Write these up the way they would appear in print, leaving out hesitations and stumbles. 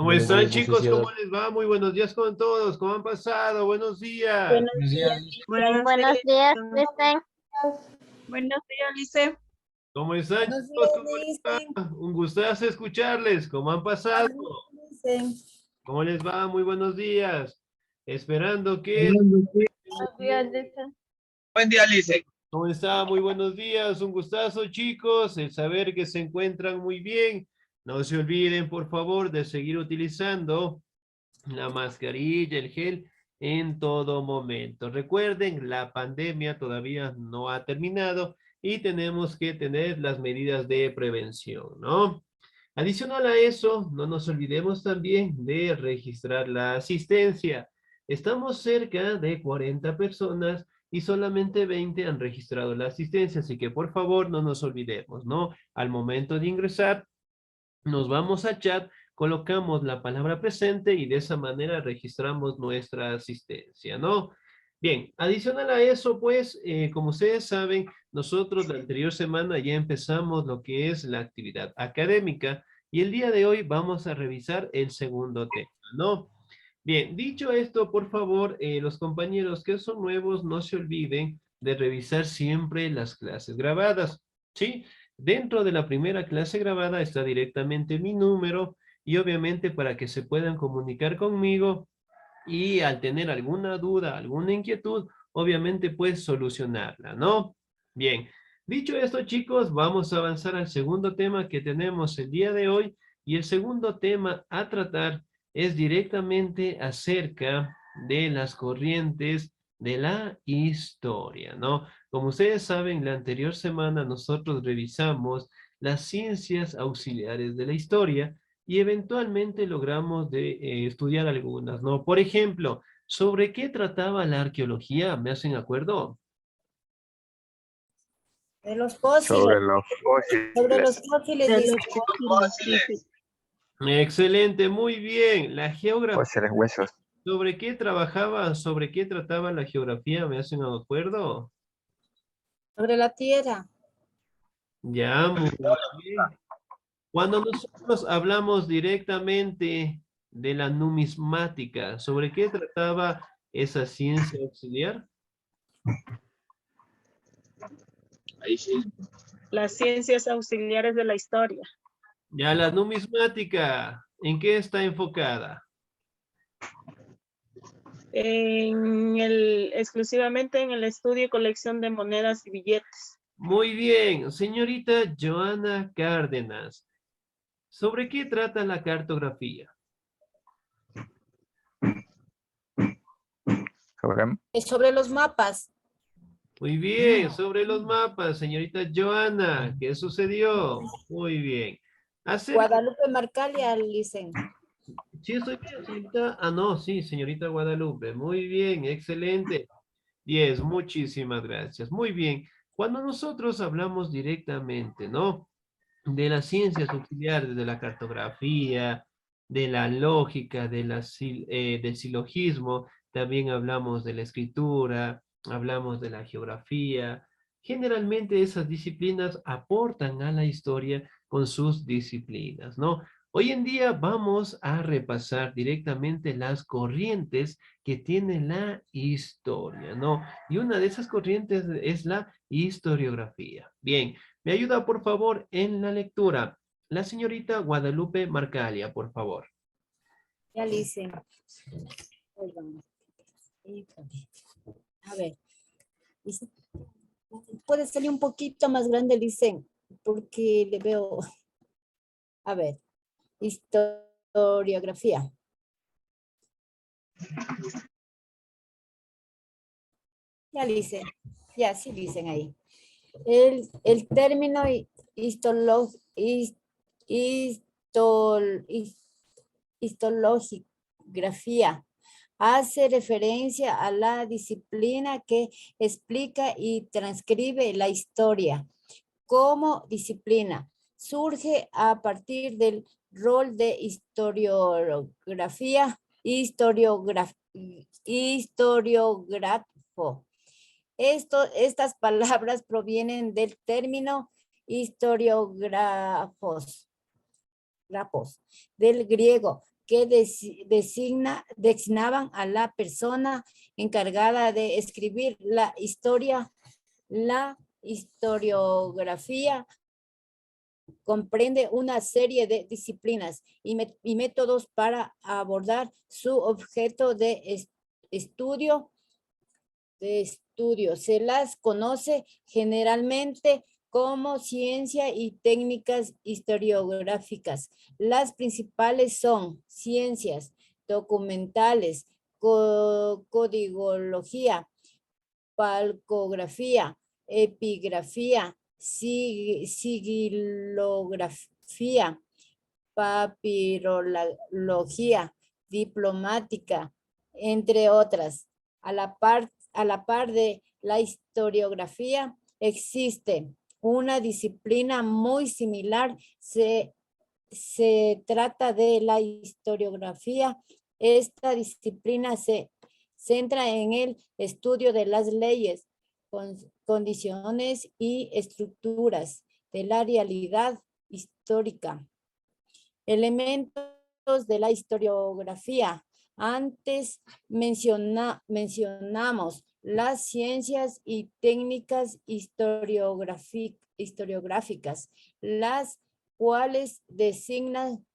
¿Cómo Buenos están, días, chicos? licenciado. ¿Cómo les va? Muy buenos días con todos. ¿Cómo han pasado? Buenos días. Buenos Buenos días, días. Buenos días, Lice. Kristen. Buenos días, Lice. ¿Cómo están, Buenos chicos? días, ¿Cómo les dicen. va? Un gustazo escucharles. ¿Cómo han pasado? Dicen. ¿Cómo les va? Muy buenos días. Esperando que... Buenos días, Kristen. Buen día, Lice. ¿Cómo está? Muy buenos días. Un gustazo, chicos. El saber que se encuentran muy bien. No se olviden, por favor, de seguir utilizando la mascarilla, el gel en todo momento. Recuerden, la pandemia todavía no ha terminado y tenemos que tener las medidas de prevención, ¿no? Adicional a eso, no nos olvidemos también de registrar la asistencia. Estamos cerca de 40 personas y solamente 20 han registrado la asistencia, así que por favor no nos olvidemos, ¿no? Al momento de ingresar, nos vamos a chat, colocamos la palabra presente y de esa manera registramos nuestra asistencia, ¿no? Bien, adicional a eso, pues, como ustedes saben, nosotros la anterior semana ya empezamos lo que es la actividad académica y el día de hoy vamos a revisar el segundo tema, ¿no? Bien, dicho esto, por favor, los compañeros que son nuevos, no se olviden de revisar siempre las clases grabadas, ¿sí? Dentro de la primera clase grabada está directamente mi número y obviamente para que se puedan comunicar conmigo y al tener alguna duda, alguna inquietud, obviamente pues solucionarla, ¿no? Bien, dicho esto, chicos, vamos a avanzar al segundo tema que tenemos el día de hoy y el segundo tema a tratar es directamente acerca de las corrientes de la historia, ¿no? Como ustedes saben, la anterior semana nosotros revisamos las ciencias auxiliares de la historia y eventualmente logramos estudiar algunas, ¿no? Por ejemplo, ¿sobre qué trataba la arqueología? ¿Me hacen acuerdo? De los fósiles. Sobre los Sobre los fósiles. fósiles, De dice. los fósiles, Lice. Excelente, muy bien. La geografía, Fósiles huesos. ¿sobre qué trabajaba? ¿Sobre qué trataba la geografía? ¿Me hacen acuerdo? Sobre la tierra. Ya, muy bien. Cuando nosotros hablamos directamente de la numismática, ¿sobre qué trataba esa ciencia auxiliar? Ahí sí. Las ciencias auxiliares de la historia. Ya, la numismática, ¿en qué está enfocada? Exclusivamente en el estudio y colección de monedas y billetes. Muy bien, señorita Joana Cárdenas. ¿Sobre qué trata la cartografía? Sobre Sobre los mapas. Muy bien, sobre los mapas, señorita Joana. ¿Qué sucedió? Muy bien. Guadalupe Marcalia, dicen. Sí, estoy bien, señorita. Ah, no, sí, señorita Guadalupe. Muy bien, excelente. 10, muchísimas gracias. Muy bien. Cuando nosotros hablamos directamente, ¿no? De las ciencias auxiliares, de la cartografía, de la lógica, del silogismo, también hablamos de la escritura, hablamos de la geografía. Generalmente esas disciplinas aportan a la historia con sus disciplinas, ¿no? Hoy en día vamos a repasar directamente las corrientes que tiene la historia, ¿no? Y una de esas corrientes es la historiografía. Bien, me ayuda, por favor, en la lectura. La señorita Guadalupe Marcalia, por favor. Ya dicen. Perdón. A ver. Dice, puede salir un poquito más grande, dicen, porque le veo. A ver. Historiografía. Ya dicen. Ya sí dicen ahí. El término histología hace referencia a la disciplina que explica y transcribe la historia. Como disciplina, surge a partir del rol de historiógrafo. Estas palabras provienen del término historiógrafos, del griego, que designaban a la persona encargada de escribir la historia. La historiografía comprende una serie de disciplinas y métodos para abordar su objeto de estudio. Se las conoce generalmente como ciencia y técnicas historiográficas. Las principales son ciencias documentales, codigología, palcografía, epigrafía, sigilografía, papirología, diplomática, entre otras. A la par de la historiografía existe una disciplina muy similar. Se trata de la historiografía. Esta disciplina se centra en el estudio de las leyes, condiciones y estructuras de la realidad histórica. Elementos de la historiografía. Antes mencionamos las ciencias y técnicas historiográficas, las cuales designan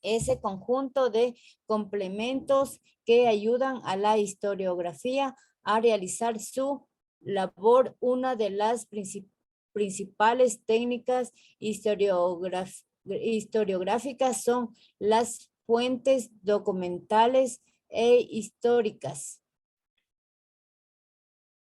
ese conjunto de complementos que ayudan a la historiografía a realizar su labor. Una de las principales técnicas historiográficas son las fuentes documentales e históricas.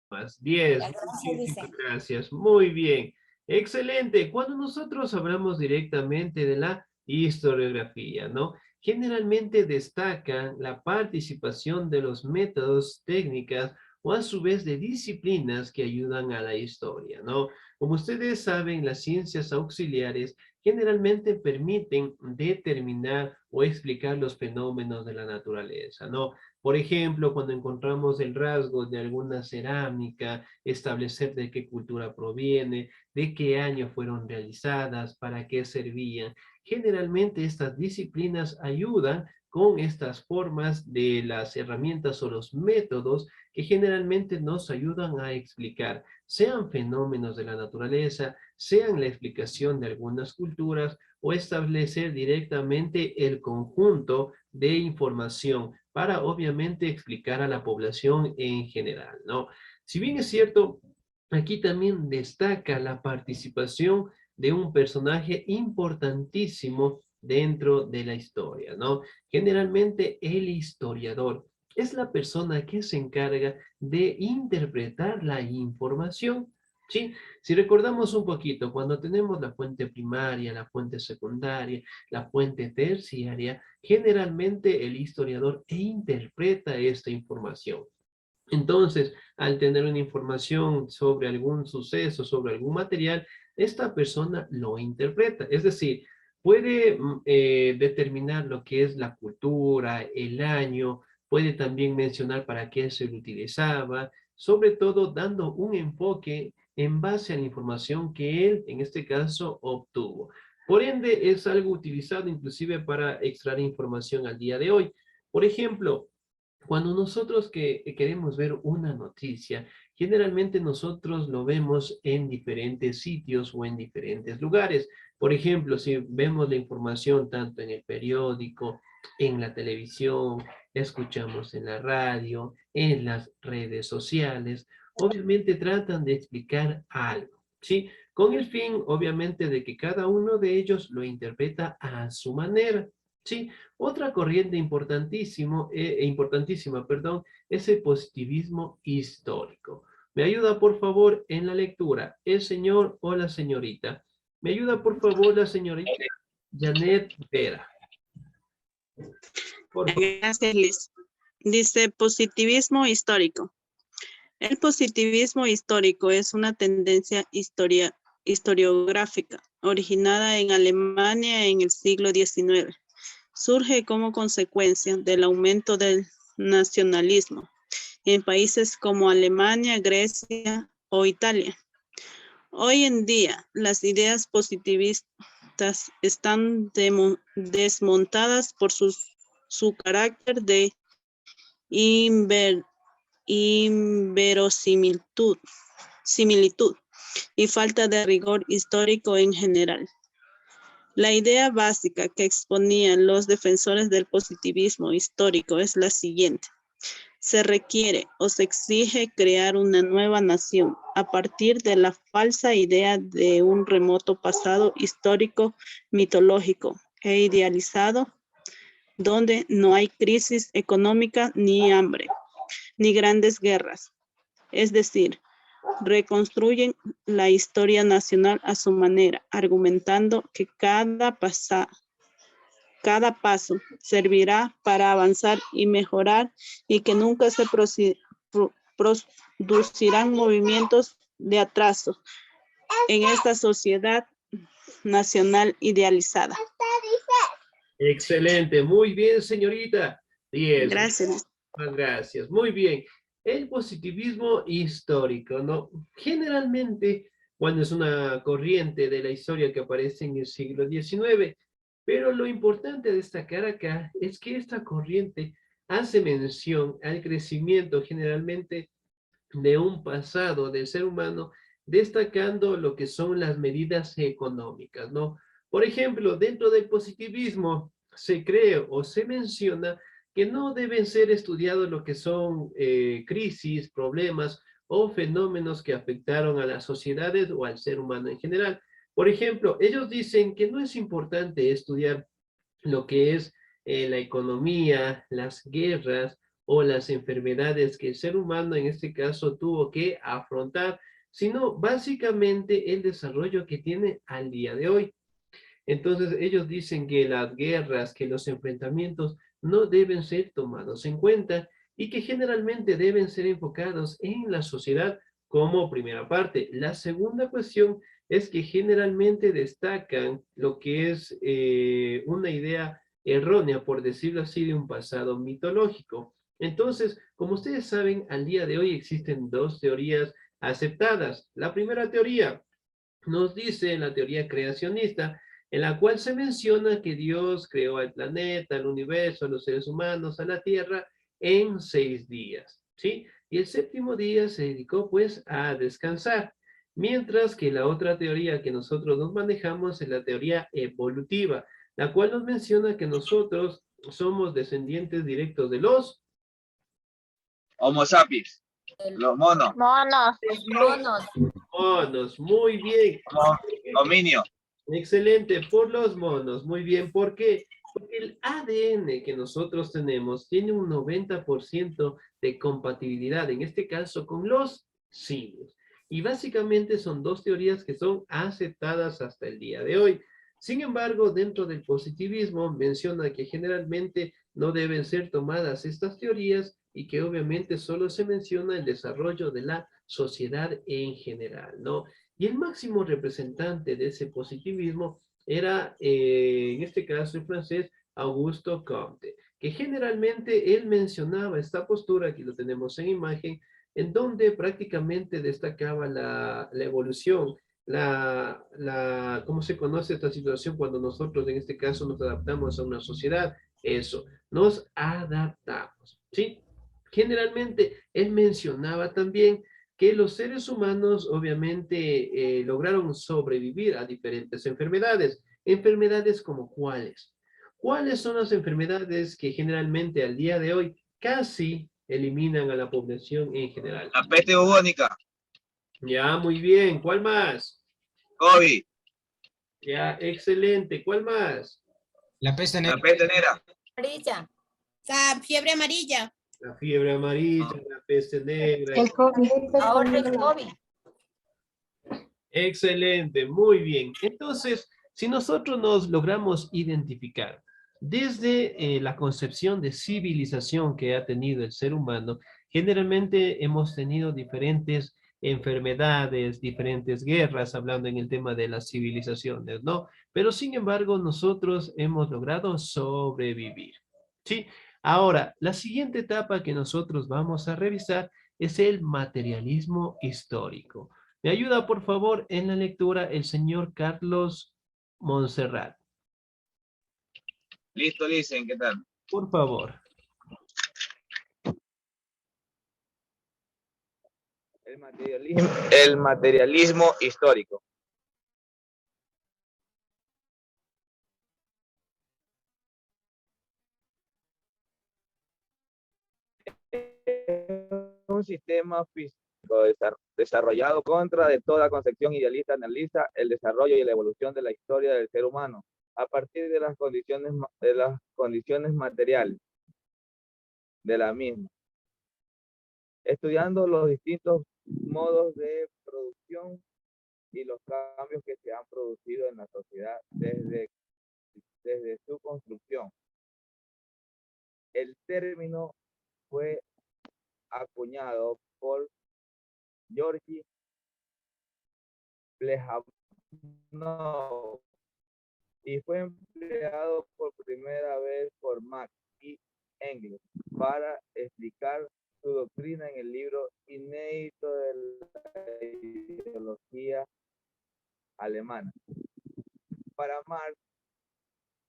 Más 10. Muchísimas gracias. Muy bien. Excelente. Cuando nosotros hablamos directamente de la historiografía, ¿no? Generalmente destaca la participación de los métodos, técnicas o a su vez de disciplinas que ayudan a la historia, ¿no? Como ustedes saben, las ciencias auxiliares generalmente permiten determinar o explicar los fenómenos de la naturaleza, ¿no? Por ejemplo, cuando encontramos el rasgo de alguna cerámica, establecer de qué cultura proviene, de qué año fueron realizadas, para qué servían. Generalmente estas disciplinas ayudan con estas formas de las herramientas o los métodos que generalmente nos ayudan a explicar, sean fenómenos de la naturaleza, sean la explicación de algunas culturas o establecer directamente el conjunto de información para obviamente explicar a la población en general, ¿no? Si bien es cierto, aquí también destaca la participación de un personaje importantísimo dentro de la historia, ¿no? Generalmente el historiador es la persona que se encarga de interpretar la información, ¿sí? Si recordamos un poquito, cuando tenemos la fuente primaria, la fuente secundaria, la fuente terciaria, generalmente el historiador interpreta esta información. Entonces, al tener una información sobre algún suceso, sobre algún material, esta persona lo interpreta. Es decir, puede determinar lo que es la cultura, el año, puede también mencionar para qué se lo utilizaba, sobre todo dando un enfoque en base a la información que él, en este caso, obtuvo. Por ende, es algo utilizado inclusive para extraer información al día de hoy. Por ejemplo, cuando nosotros queremos ver una noticia, generalmente nosotros lo vemos en diferentes sitios o en diferentes lugares. Por ejemplo, si vemos la información tanto en el periódico, en la televisión, escuchamos en la radio, en las redes sociales, obviamente tratan de explicar algo, ¿sí? Con el fin, obviamente, de que cada uno de ellos lo interpreta a su manera, ¿sí? Otra corriente importantísima, es el positivismo histórico. ¿Me ayuda, por favor, en la lectura el señor o la señorita? ¿Me ayuda, por favor, la señorita Janet Vera? Gracias, Liz. Dice positivismo histórico. El positivismo histórico es una tendencia historiográfica originada en Alemania en el siglo XIX. Surge como consecuencia del aumento del nacionalismo en países como Alemania, Grecia o Italia. Hoy en día, las ideas estas están desmontadas por su carácter de inverosimilitud y falta de rigor histórico en general. La idea básica que exponían los defensores del positivismo histórico es la siguiente. Se requiere o se exige crear una nueva nación a partir de la falsa idea de un remoto pasado histórico, mitológico e idealizado, donde no hay crisis económica ni hambre, ni grandes guerras. Es decir, reconstruyen la historia nacional a su manera, argumentando que cada paso servirá para avanzar y mejorar y que nunca se producirán movimientos de atraso en esta sociedad nacional idealizada. Excelente, muy bien, señorita. 10. Gracias. Muchas gracias, muy bien. El positivismo histórico, ¿no? Generalmente, cuando es una corriente de la historia que aparece en el siglo XIX, pero lo importante a destacar acá es que esta corriente hace mención al crecimiento generalmente de un pasado del ser humano, destacando lo que son las medidas económicas, ¿no? Por ejemplo, dentro del positivismo se cree o se menciona que no deben ser estudiados lo que son crisis, problemas o fenómenos que afectaron a las sociedades o al ser humano en general. Por ejemplo, ellos dicen que no es importante estudiar lo que es la economía, las guerras o las enfermedades que el ser humano en este caso tuvo que afrontar, sino básicamente el desarrollo que tiene al día de hoy. Entonces ellos dicen que las guerras, que los enfrentamientos no deben ser tomados en cuenta y que generalmente deben ser enfocados en la sociedad como primera parte. La segunda cuestión es que generalmente destacan lo que es una idea errónea, por decirlo así, de un pasado mitológico. Entonces, como ustedes saben, al día de hoy existen dos teorías aceptadas. La primera teoría nos dice la teoría creacionista, en la cual se menciona que Dios creó al planeta, al universo, a los seres humanos, a la Tierra en 6 días, ¿sí? Y el séptimo día se dedicó pues a descansar. Mientras que la otra teoría que nosotros nos manejamos es la teoría evolutiva, la cual nos menciona que nosotros somos descendientes directos de los Homo sapiens. Los monos. Monos. Monos. monos. Muy bien. Dominio. Excelente, por los monos, muy bien. ¿Por qué? Porque el ADN que nosotros tenemos tiene un 90% de compatibilidad, en este caso con los simios. Y básicamente son dos teorías que son aceptadas hasta el día de hoy. Sin embargo, dentro del positivismo menciona que generalmente no deben ser tomadas estas teorías y que obviamente solo se menciona el desarrollo de la sociedad en general, ¿no? Y el máximo representante de ese positivismo era, en este caso el francés, Augusto Comte, que generalmente él mencionaba esta postura, aquí lo tenemos en imagen, en donde prácticamente destacaba la evolución, ¿cómo se conoce esta situación cuando nosotros en este caso nos adaptamos a una sociedad? Eso, nos adaptamos, ¿sí? Generalmente él mencionaba también que los seres humanos obviamente lograron sobrevivir a diferentes enfermedades. ¿Enfermedades como cuáles? ¿Cuáles son las enfermedades que generalmente al día de hoy casi eliminan a la población en general? La peste bubónica. Ya, muy bien. ¿Cuál más? COVID. Ya, excelente. ¿Cuál más? La peste La negra. peste negra. Amarilla. La fiebre amarilla. La fiebre amarilla, la peste negra. El COVID. Ahora el COVID. Excelente, muy bien. Entonces, si nosotros nos logramos identificar desde la concepción de civilización que ha tenido el ser humano, generalmente hemos tenido diferentes enfermedades, diferentes guerras, hablando en el tema de las civilizaciones, ¿no? Pero sin embargo, nosotros hemos logrado sobrevivir, ¿sí? Ahora, la siguiente etapa que nosotros vamos a revisar es el materialismo histórico. Me ayuda, por favor, en la lectura el señor Carlos Montserrat. Listo, Licen, ¿qué tal? Por favor. El materialismo histórico. Un sistema físico desarrollado contra de toda concepción idealista, analiza el desarrollo y la evolución de la historia del ser humano a partir de las condiciones materiales de la misma, estudiando los distintos modos de producción y los cambios que se han producido en la sociedad desde su construcción. El término fue acuñado por Georgi Plejánov y fue empleado por primera vez por Marx y Engels para explicar su doctrina en el libro inédito de la ideología alemana. Para Marx,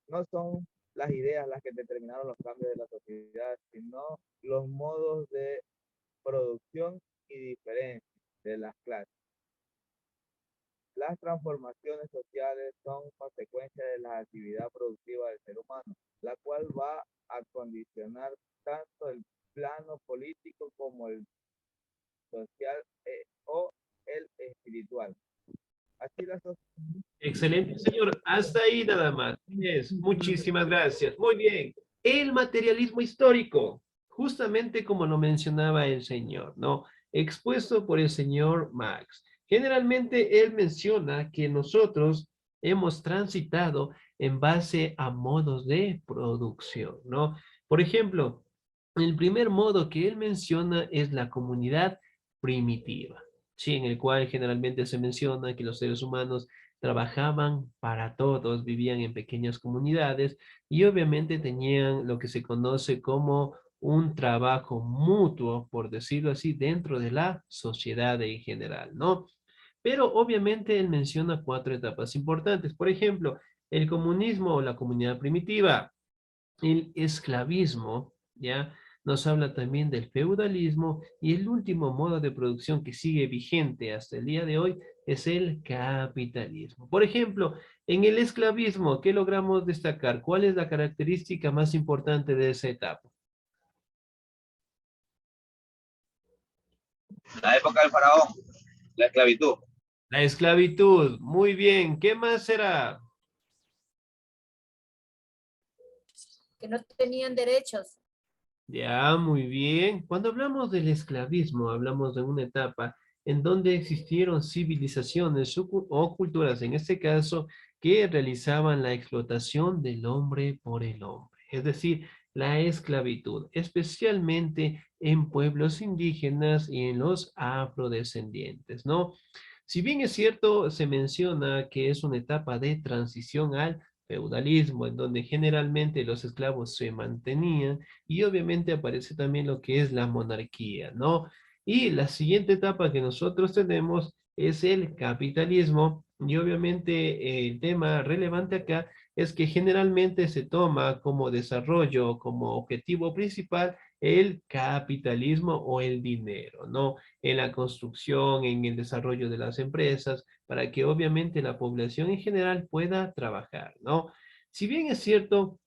no son las ideas las que determinaron los cambios de la sociedad, sino los modos de producción y diferencia de las clases. Las transformaciones sociales son consecuencia de la actividad productiva del ser humano, la cual va a condicionar tanto el plano político como el social o el espiritual. Así la sociedad. Excelente, señor. Hasta ahí nada más. Muchísimas gracias. Muy bien. El materialismo histórico, justamente como lo mencionaba el señor, ¿no? Expuesto por el señor Marx. Generalmente él menciona que nosotros hemos transitado en base a modos de producción, ¿no? Por ejemplo, el primer modo que él menciona es la comunidad primitiva, ¿sí? En el cual generalmente se menciona que los seres humanos trabajaban para todos, vivían en pequeñas comunidades y obviamente tenían lo que se conoce como un trabajo mutuo, por decirlo así, dentro de la sociedad en general, ¿no? Pero obviamente él menciona 4 etapas importantes. Por ejemplo, el comunismo o la comunidad primitiva, el esclavismo, ¿ya? Nos habla también del feudalismo y el último modo de producción que sigue vigente hasta el día de hoy es el capitalismo. Por ejemplo, en el esclavismo, ¿qué logramos destacar? ¿Cuál es la característica más importante de esa etapa? La época del faraón, la esclavitud. La esclavitud. Muy bien. ¿Qué más será? Que no tenían derechos. Ya, muy bien. Cuando hablamos del esclavismo, hablamos de una etapa en donde existieron civilizaciones o culturas, en este caso, que realizaban la explotación del hombre por el hombre, es decir, la esclavitud, especialmente en pueblos indígenas y en los afrodescendientes, ¿no? Si bien es cierto, se menciona que es una etapa de transición al feudalismo, en donde generalmente los esclavos se mantenían y obviamente aparece también lo que es la monarquía, ¿no? Y la siguiente etapa que nosotros tenemos es el capitalismo y obviamente el tema relevante acá es que generalmente se toma como desarrollo, como objetivo principal el capitalismo o el dinero, ¿no? En la construcción, en el desarrollo de las empresas, para que obviamente la población en general pueda trabajar, ¿no? Si bien es cierto,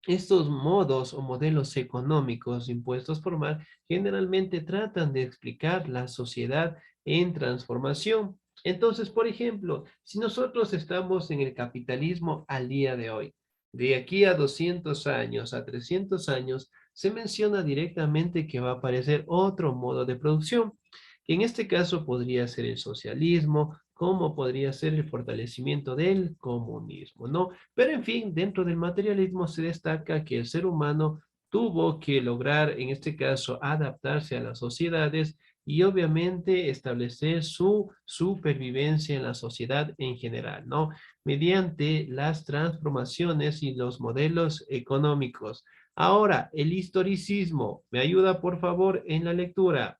estos modos o modelos económicos impuestos por Marx generalmente tratan de explicar la sociedad en transformación. Entonces, por ejemplo, si nosotros estamos en el capitalismo al día de hoy, de aquí a 200 años, a 300 años, se menciona directamente que va a aparecer otro modo de producción, que en este caso podría ser el socialismo, como podría ser el fortalecimiento del comunismo, ¿no? Pero en fin, dentro del materialismo se destaca que el ser humano tuvo que lograr, en este caso, adaptarse a las sociedades y obviamente establecer su supervivencia en la sociedad en general, ¿no? Mediante las transformaciones y los modelos económicos. Ahora, el historicismo. ¿Me ayuda, por favor, en la lectura?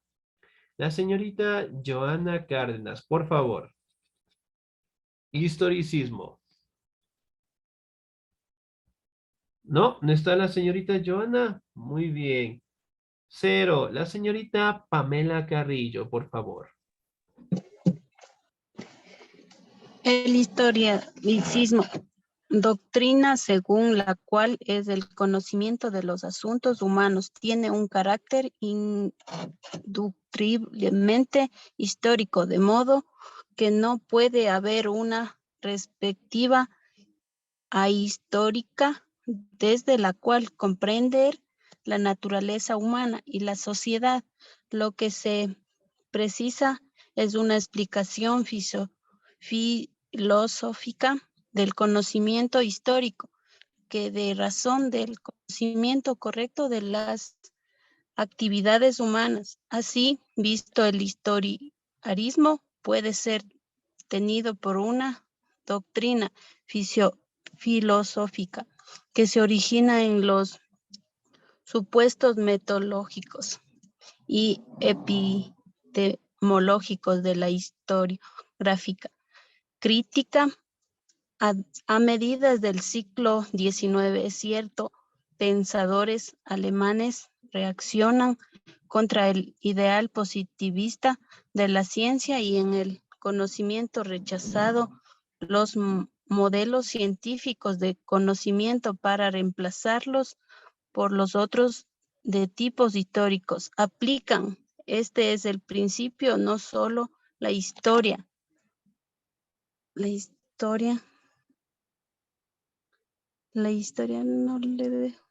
La señorita Joana Cárdenas, por favor. Historicismo. No, no está la señorita Joana. Muy bien. 0. La señorita Pamela Carrillo, por favor. El historicismo, doctrina según la cual es el conocimiento de los asuntos humanos, tiene un carácter indudablemente histórico, de modo que no puede haber una perspectiva ahistórica desde la cual comprender la naturaleza humana y la sociedad. Lo que se precisa es una explicación filosófica del conocimiento histórico, que dé razón del conocimiento correcto de las actividades humanas. Así, visto, el historiarismo puede ser tenido por una doctrina filosófica que se origina en los supuestos metodológicos y epistemológicos de la historiográfica crítica a medidas del siglo XIX. Es cierto, pensadores alemanes reaccionan contra el ideal positivista de la ciencia y en el conocimiento rechazado los modelos científicos de conocimiento para reemplazarlos por los otros de tipos históricos. Aplican, este es el principio, no solo la historia. La historia no le dejo.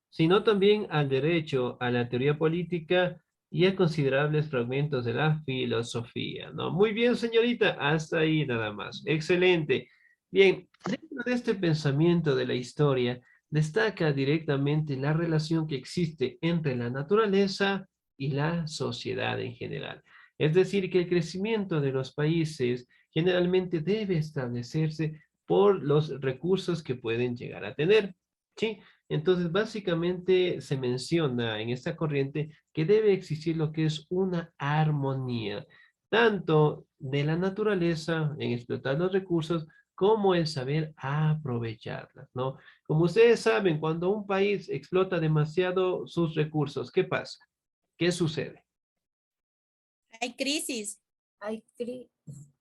Sino también al derecho, a la teoría política y a considerables fragmentos de la filosofía, ¿no? Muy bien, señorita, hasta ahí nada más. Excelente. Bien, dentro de este pensamiento de la historia, destaca directamente la relación que existe entre la naturaleza y la sociedad en general. Es decir, que el crecimiento de los países generalmente debe establecerse por los recursos que pueden llegar a tener, ¿sí? Entonces, básicamente se menciona en esta corriente que debe existir lo que es una armonía, tanto de la naturaleza en explotar los recursos, como el saber aprovecharlas, ¿no? Como ustedes saben, cuando un país explota demasiado sus recursos, ¿qué pasa? ¿Qué sucede? Hay crisis. Hay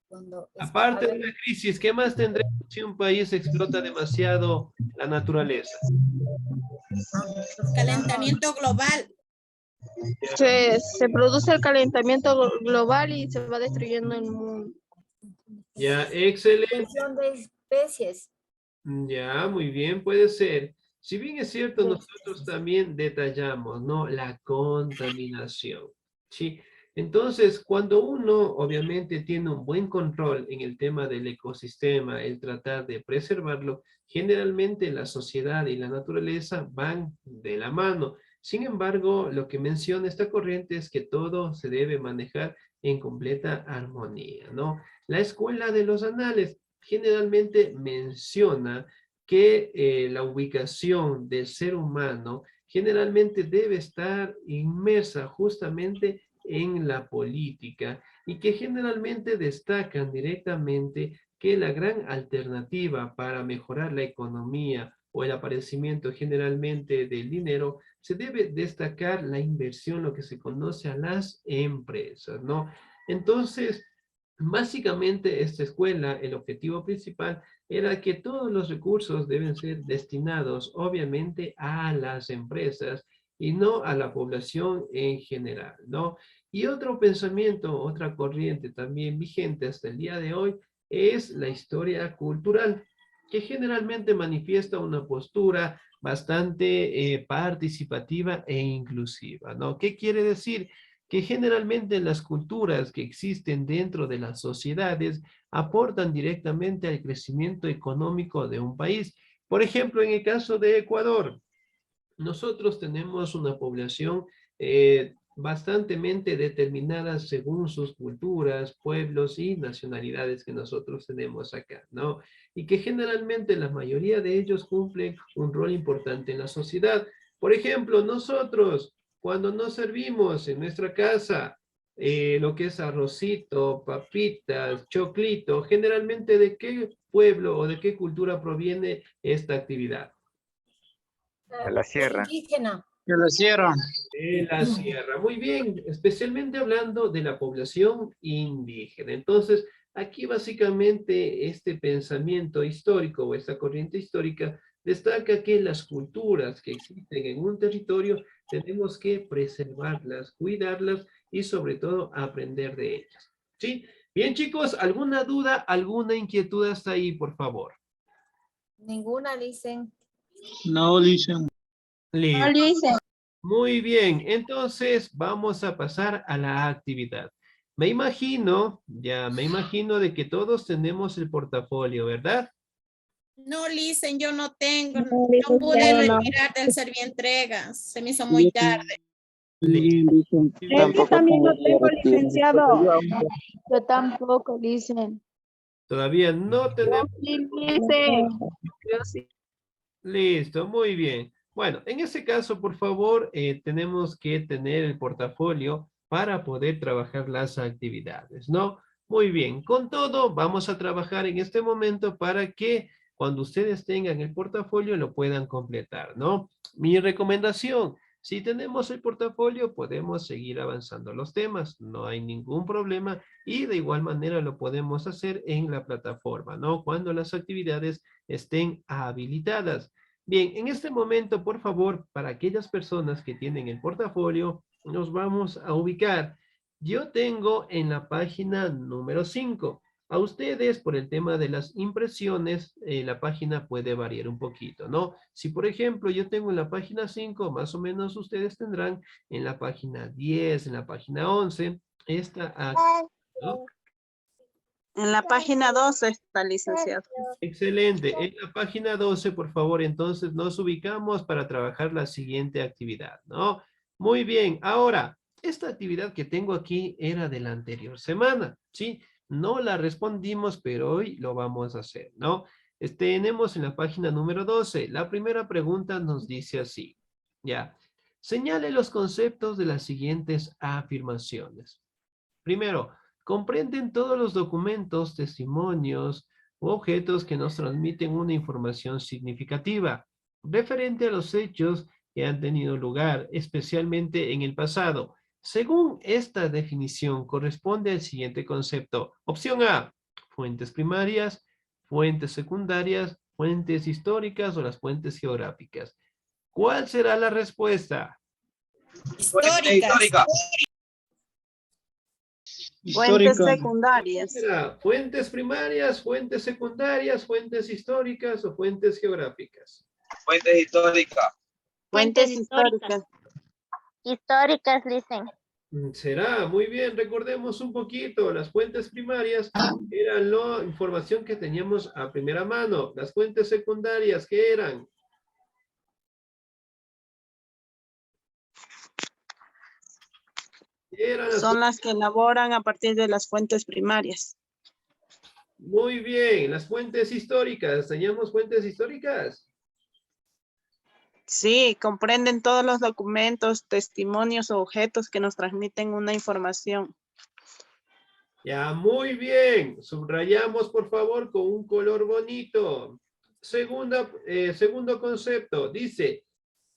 cuando Aparte de la crisis, ¿qué más tendremos si un país explota demasiado la naturaleza? Calentamiento global. Se produce el calentamiento global y se va destruyendo el mundo. Ya, excelente. extinción de especies. Ya, muy bien, puede ser. Si bien es cierto, nosotros también detallamos, ¿no? La contaminación, ¿sí? Entonces, cuando uno obviamente tiene un buen control en el tema del ecosistema, el tratar de preservarlo, generalmente la sociedad y la naturaleza van de la mano. Sin embargo, lo que menciona esta corriente es que todo se debe manejar en completa armonía, ¿no? La escuela de los anales generalmente menciona que la ubicación del ser humano generalmente debe estar inmersa justamente en la política y que generalmente destacan directamente que la gran alternativa para mejorar la economía o el aparecimiento generalmente del dinero, se debe destacar la inversión, lo que se conoce a las empresas, ¿no? Entonces, básicamente, esta escuela, el objetivo principal era que todos los recursos deben ser destinados, obviamente, a las empresas y no a la población en general, ¿no? Y otro pensamiento, otra corriente también vigente hasta el día de hoy es la historia cultural, que generalmente manifiesta una postura bastante participativa e inclusiva, ¿no? ¿Qué quiere decir? Que generalmente las culturas que existen dentro de las sociedades aportan directamente al crecimiento económico de un país. Por ejemplo, en el caso de Ecuador, nosotros tenemos una población bastantemente determinada según sus culturas, pueblos y nacionalidades que nosotros tenemos acá, ¿no? Y que generalmente la mayoría de ellos cumplen un rol importante en la sociedad. Por ejemplo, nosotros, cuando nos servimos en nuestra casa, lo que es arrocito, papitas, choclito, generalmente ¿de qué pueblo o de qué cultura proviene esta actividad? De la sierra. Indígena. Que lo hicieron. En la sierra. Muy bien, especialmente hablando de la población indígena. Entonces, aquí básicamente este pensamiento histórico o esta corriente histórica destaca que las culturas que existen en un territorio tenemos que preservarlas, cuidarlas y sobre todo aprender de ellas. ¿Sí? Bien, chicos, ¿alguna duda, alguna inquietud hasta ahí, por favor? Ninguna dicen. No, dicen. Listo. Muy bien, entonces vamos a pasar a la actividad. Me imagino de que todos tenemos el portafolio, ¿verdad? No, listen, yo no tengo. No pude retirar del Servientrega. Se me hizo muy tarde. Listo. Yo también no tengo, licenciado. Yo tampoco, dicen. Todavía no tenemos. Yo sí. Listo, muy bien. Bueno, en ese caso, por favor, tenemos que tener el portafolio para poder trabajar las actividades, ¿no? Muy bien, con todo, vamos a trabajar en este momento para que cuando ustedes tengan el portafolio lo puedan completar, ¿no? Mi recomendación, si tenemos el portafolio, podemos seguir avanzando los temas, no hay ningún problema y de igual manera lo podemos hacer en la plataforma, ¿no? Cuando las actividades estén habilitadas. Bien, en este momento, por favor, para aquellas personas que tienen el portafolio, nos vamos a ubicar. Yo tengo en la página número 5. A ustedes, por el tema de las impresiones, la página puede variar un poquito, ¿no? Si, por ejemplo, yo tengo en la página 5, más o menos ustedes tendrán en la página 10, en la página 11, esta acá, ¿no? En la página 12 está, licenciado. Excelente. En la página 12, por favor, entonces nos ubicamos para trabajar la siguiente actividad, ¿no? Muy bien. Ahora, esta actividad que tengo aquí era de la anterior semana, ¿sí? No la respondimos, pero hoy lo vamos a hacer, ¿no? Tenemos en la página número 12. La primera pregunta nos dice así, ¿ya? Señale los conceptos de las siguientes afirmaciones. Primero, comprenden todos los documentos, testimonios u objetos que nos transmiten una información significativa referente a los hechos que han tenido lugar, especialmente en el pasado. Según esta definición, corresponde al siguiente concepto. Opción A, fuentes primarias, fuentes secundarias, fuentes históricas o las fuentes geográficas. ¿Cuál será la respuesta? Históricas. Fuentes Histórica. secundarias. ¿Fuentes primarias, fuentes secundarias, fuentes históricas o fuentes geográficas? Fuentes históricas. Fuentes históricas. Históricas, dicen. Será, muy bien, recordemos un poquito, las fuentes primarias eran la información que teníamos a primera mano. Las fuentes secundarias, ¿qué eran? Son las que elaboran a partir de las fuentes primarias. Muy bien, las fuentes históricas, ¿teníamos fuentes históricas? Sí, comprenden todos los documentos, testimonios o objetos que nos transmiten una información. Ya, muy bien. Subrayamos, por favor, con un color bonito. Segundo concepto, dice,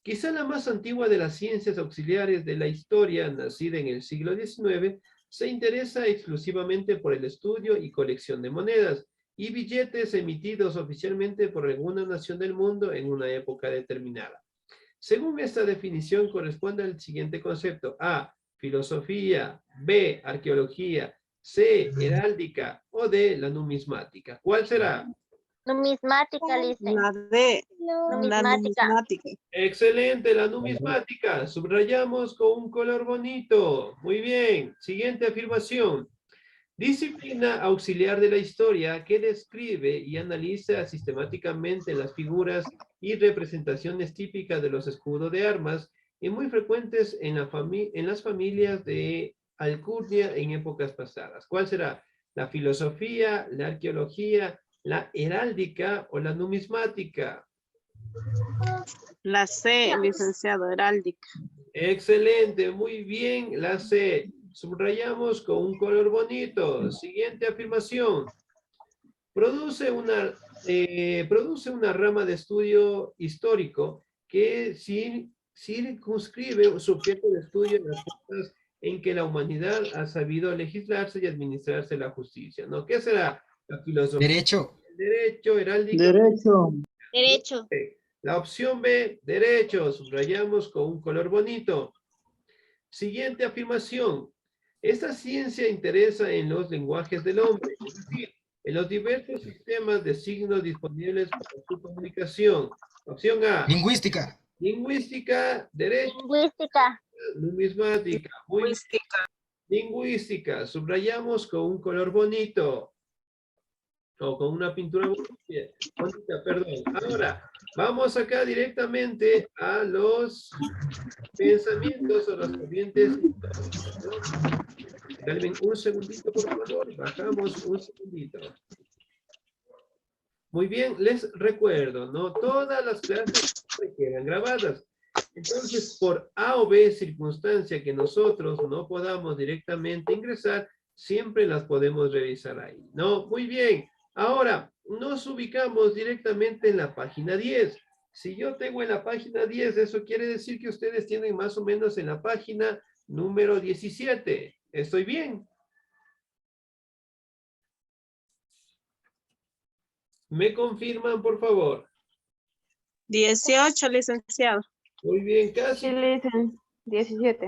quizá la más antigua de las ciencias auxiliares de la historia, nacida en el siglo XIX, se interesa exclusivamente por el estudio y colección de monedas y billetes emitidos oficialmente por alguna nación del mundo en una época determinada. Según esta definición, corresponde al siguiente concepto. A, filosofía. B, arqueología. C, heráldica. O D, la numismática. ¿Cuál será? Numismática, dicen. La D, la numismática. Excelente, la numismática. Subrayamos con un color bonito. Muy bien. Siguiente afirmación. Disciplina auxiliar de la historia que describe y analiza sistemáticamente las figuras y representaciones típicas de los escudos de armas y muy frecuentes en las familias de alcurnia en épocas pasadas. ¿Cuál será? ¿La filosofía, la arqueología, la heráldica o la numismática? La C, licenciado, heráldica. Excelente, muy bien, la C. Subrayamos con un color bonito. Siguiente afirmación. Produce una rama de estudio histórico que circunscribe su objeto de estudio en las formas en que la humanidad ha sabido legislarse y administrarse la justicia, ¿no? ¿Qué será la filosofía? Derecho. Derecho, heráldico. Derecho. Derecho. La opción B, derecho, subrayamos con un color bonito. Siguiente afirmación. Esta ciencia interesa en los lenguajes del hombre, es decir, en los diversos sistemas de signos disponibles para su comunicación. Opción A. Lingüística. Lingüística, derecho. Lingüística. Numismática. Muy bien. Lingüística, subrayamos con un color bonito. O con una pintura bonita, perdón. Ahora, vamos acá directamente a los pensamientos o las corrientes históricas, ¿no? Dame un segundito, por favor. Bajamos un segundito. Muy bien, les recuerdo, ¿no? Todas las clases se quedan grabadas. Entonces, por A o B circunstancia que nosotros no podamos directamente ingresar, siempre las podemos revisar ahí, ¿no? Muy bien. Ahora, nos ubicamos directamente en la página 10. Si yo tengo en la página 10, eso quiere decir que ustedes tienen más o menos en la página número 17. ¿Estoy bien? ¿Me confirman, por favor? 18, licenciado. Muy bien, casi. 17.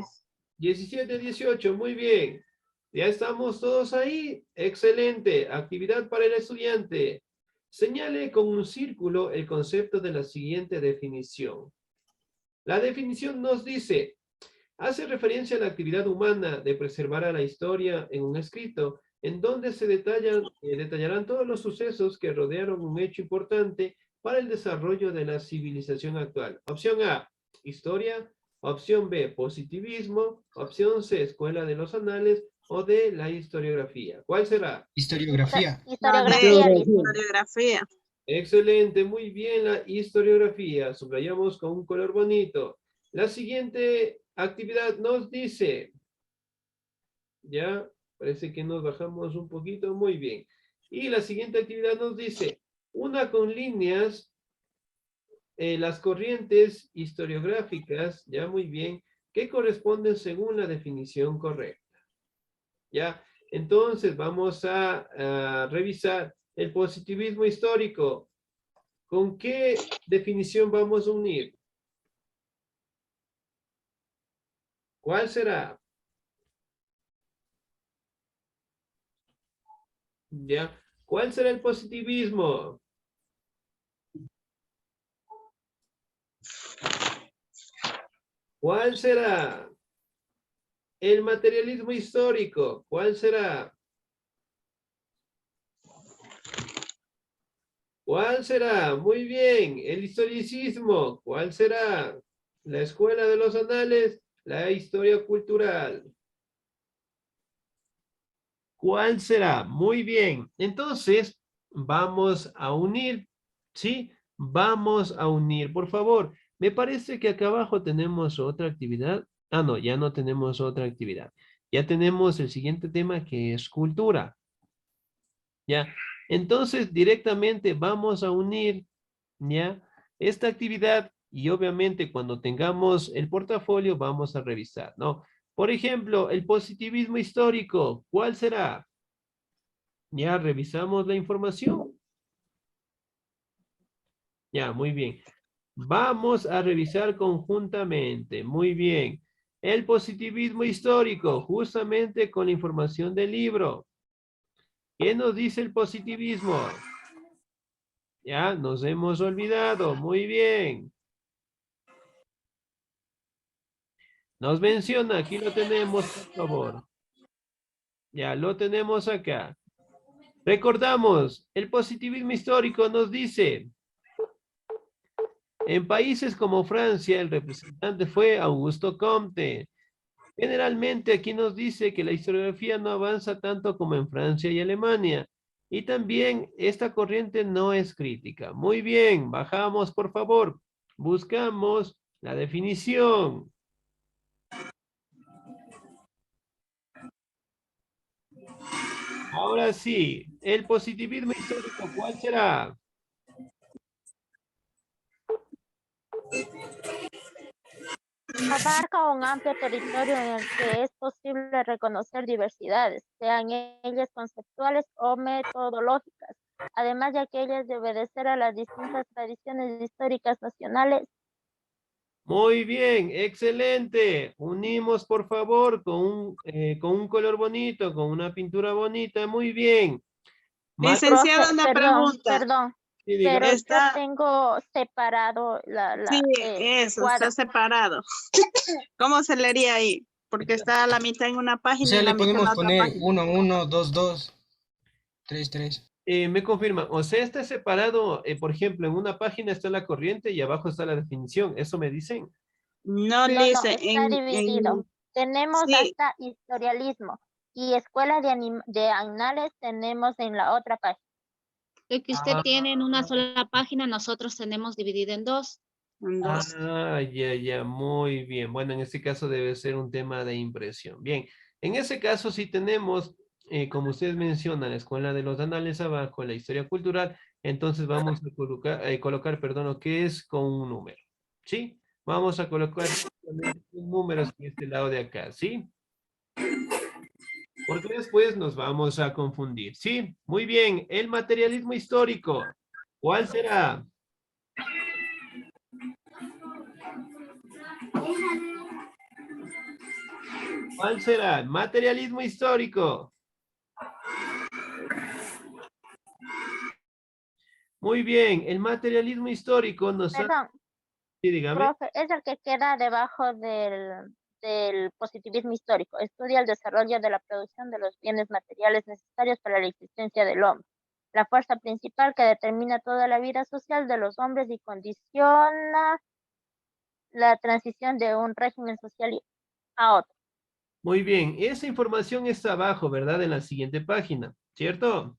17, 18, muy bien. Ya estamos todos ahí. Excelente. Actividad para el estudiante. Señale con un círculo el concepto de la siguiente definición. La definición nos dice, hace referencia a la actividad humana de preservar a la historia en un escrito, en donde se detallarán todos los sucesos que rodearon un hecho importante para el desarrollo de la civilización actual. Opción A, historia. Opción B, positivismo. Opción C, escuela de los anales o de la historiografía. ¿Cuál será? Historiografía. Historiografía. Historiografía. Excelente, muy bien la historiografía. Subrayamos con un color bonito. La siguiente actividad nos dice, ya, parece que nos bajamos un poquito, muy bien. Y la siguiente actividad nos dice, una con líneas, las corrientes historiográficas, ya muy bien, que corresponden según la definición correcta. Ya, entonces vamos a revisar el positivismo histórico. ¿Con qué definición vamos a unir? ¿Cuál será? ¿Ya? ¿Cuál será el positivismo? ¿Cuál será? El materialismo histórico, ¿cuál será? ¿Cuál será? Muy bien. El historicismo, ¿cuál será? La escuela de los anales, la historia cultural. ¿Cuál será? Muy bien. Entonces, vamos a unir, ¿sí? Vamos a unir, por favor. Me parece que acá abajo tenemos otra actividad. Ah, no, ya no tenemos otra actividad. Ya tenemos el siguiente tema que es cultura. ¿Ya? Entonces, directamente vamos a unir, ¿ya? Esta actividad y obviamente cuando tengamos el portafolio vamos a revisar, ¿no? Por ejemplo, el positivismo histórico, ¿cuál será? Ya revisamos la información. Ya, muy bien. Vamos a revisar conjuntamente. Muy bien. El positivismo histórico, justamente con la información del libro. ¿Qué nos dice el positivismo? Ya, nos hemos olvidado. Muy bien. Nos menciona, aquí lo tenemos, por favor. Ya, lo tenemos acá. Recordamos, el positivismo histórico nos dice, en países como Francia, el representante fue Augusto Comte. Generalmente aquí nos dice que la historiografía no avanza tanto como en Francia y Alemania. Y también esta corriente no es crítica. Muy bien, bajamos por favor. Buscamos la definición. Ahora sí, el positivismo histórico, ¿cuál será? Abarca un amplio territorio en el que es posible reconocer diversidades, sean ellas conceptuales o metodológicas, además de aquellas de obedecer a las distintas tradiciones históricas nacionales. Muy bien, excelente. Unimos, por favor, con un color bonito, con una pintura bonita. Muy bien. Licenciada, Profe, una perdón, pregunta. perdón, Sí, pero dígame. yo Está, tengo separado sí, el eso, cuadro. está separado. ¿Cómo se leería ahí? Porque está a la mitad en una O página y sea, la le mitad en podemos la otra poner página. 1, 1, 2, 2, 3, 3. Me confirma, o sea, está separado, por ejemplo, en una página está la corriente y abajo está la definición. ¿Eso me dicen? No, No, Lisa, está dividido. Tenemos sí, hasta historialismo y escuela de anales tenemos en la otra página. Lo que usted tiene en una sola página, nosotros tenemos dividido en dos. en dos. Ya, muy bien. Bueno, en este caso debe ser un tema de impresión. Bien, en ese caso sí tenemos, como ustedes mencionan, la escuela de los anales abajo, la historia cultural, entonces vamos a colocar, perdón, lo que es con un número, ¿sí? Vamos a colocar números en este lado de acá, ¿sí? Porque después nos vamos a confundir, ¿sí? Muy bien, el materialismo histórico, ¿cuál será? ¿Cuál será? Materialismo histórico. Muy bien, el materialismo histórico nos ha... Perdón, Sí, dígame. profe, es el que queda debajo del positivismo histórico. Estudia el desarrollo de la producción de los bienes materiales necesarios para la existencia del hombre, la fuerza principal que determina toda la vida social de los hombres y condiciona la transición de un régimen social a otro. Muy bien, esa información está abajo, ¿verdad? En la siguiente página, ¿cierto?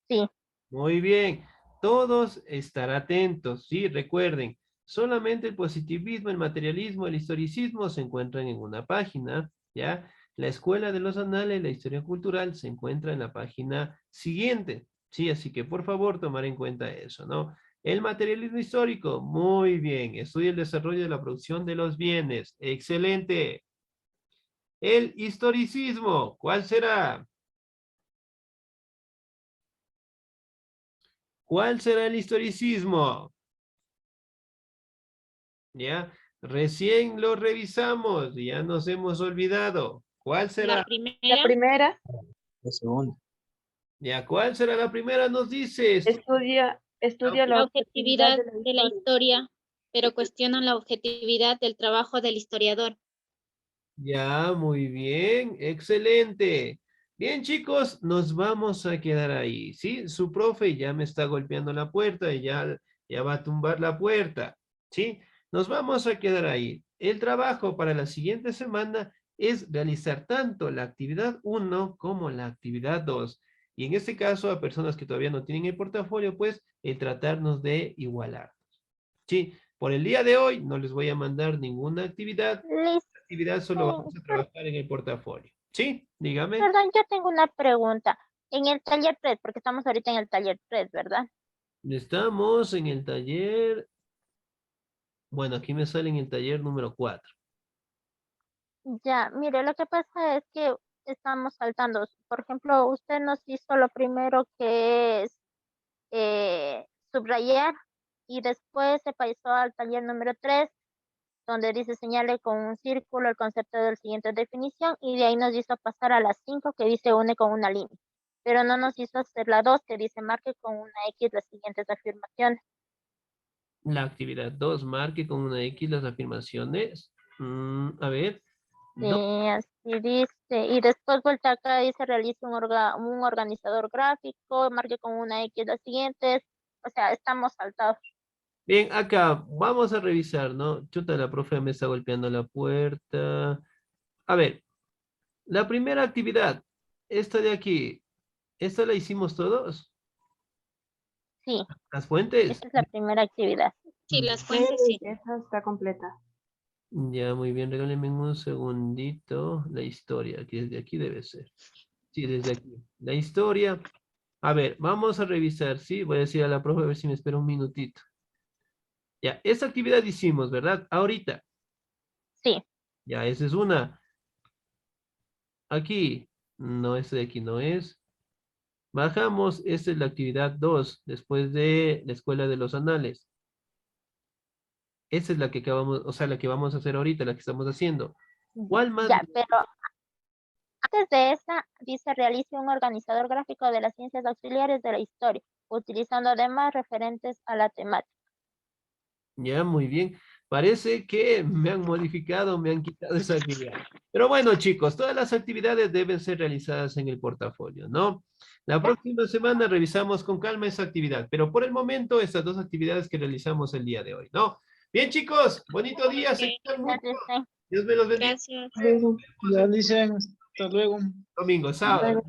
Sí. Muy bien, todos estar atentos, ¿sí? Recuerden, solamente el positivismo, el materialismo, el historicismo se encuentran en una página, ¿ya? La escuela de los anales, la historia cultural se encuentra en la página siguiente, ¿sí? Así que por favor tomar en cuenta eso, ¿no? El materialismo histórico, muy bien, estudia el desarrollo de la producción de los bienes, excelente. El historicismo, ¿cuál será? ¿Cuál será el historicismo? ¿Ya? Recién lo revisamos, ya nos hemos olvidado. ¿Cuál será? La primera. La segunda. ¿Ya? ¿Cuál será la primera? Nos dices. Estudia La objetividad de la historia, pero cuestionan la objetividad del trabajo del historiador. Ya, muy bien, excelente. Bien, chicos, nos vamos a quedar ahí, ¿sí? Su profe ya me está golpeando la puerta y ya va a tumbar la puerta, ¿sí? Nos vamos a quedar ahí. El trabajo para la siguiente semana es realizar tanto la actividad 1 como la actividad 2. Y en este caso, a personas que todavía no tienen el portafolio, pues, tratarnos de igualar. ¿Sí? Por el día de hoy no les voy a mandar ninguna actividad. Actividad solo vamos a trabajar en el portafolio. ¿Sí? Dígame. Perdón, yo tengo una pregunta. En el taller 3, porque estamos ahorita en el taller 3, ¿verdad? Estamos en el taller. Bueno, aquí me sale en el taller número 4. Ya, mire, lo que pasa es que estamos saltando. Por ejemplo, usted nos hizo lo primero que es subrayar y después se pasó al taller número 3, donde dice señale con un círculo el concepto del siguiente definición y de ahí nos hizo pasar a las 5 que dice une con una línea. Pero no nos hizo hacer la 2 que dice marque con una X las siguientes afirmaciones. La actividad 2, marque con una X las afirmaciones. A ver. Sí, así dice. Y después vuelta acá dice realice un organizador gráfico, marque con una X las siguientes. O sea, estamos saltados. Bien, acá vamos a revisar, ¿no? Chuta, la profe me está golpeando la puerta. A ver, la primera actividad, esta de aquí, ¿esta la hicimos todos? Sí. ¿Las fuentes? Esta es la primera actividad. Sí, las fuentes sí. Esa está completa. Ya, muy bien, regálenme un segundito. La historia, que desde aquí debe ser. Sí, desde aquí. La historia. A ver, vamos a revisar, ¿sí? Voy a decir a la profe a ver si me espera un minutito. Ya, esa actividad hicimos, ¿verdad? Ahorita. Sí. Ya, esa es una. Aquí, no, ese de aquí no es. Bajamos, esta es la actividad 2, después de la escuela de los anales. Esa es la que acabamos, o sea, la que vamos a hacer ahorita, la que estamos haciendo. ¿Cuál más? Ya, pero antes de esa, dice realice un organizador gráfico de las ciencias auxiliares de la historia, utilizando además referentes a la temática. Ya, muy bien. Parece que me han modificado, me han quitado esa actividad. Pero bueno, chicos, todas las actividades deben ser realizadas en el portafolio, ¿no? La próxima semana revisamos con calma esa actividad, pero por el momento estas dos actividades que realizamos el día de hoy, ¿no? Bien, chicos, bonito día. Se cuidan mucho. Dios me los bendiga. Gracias. Ya dicen, hasta luego. Domingo, sábado.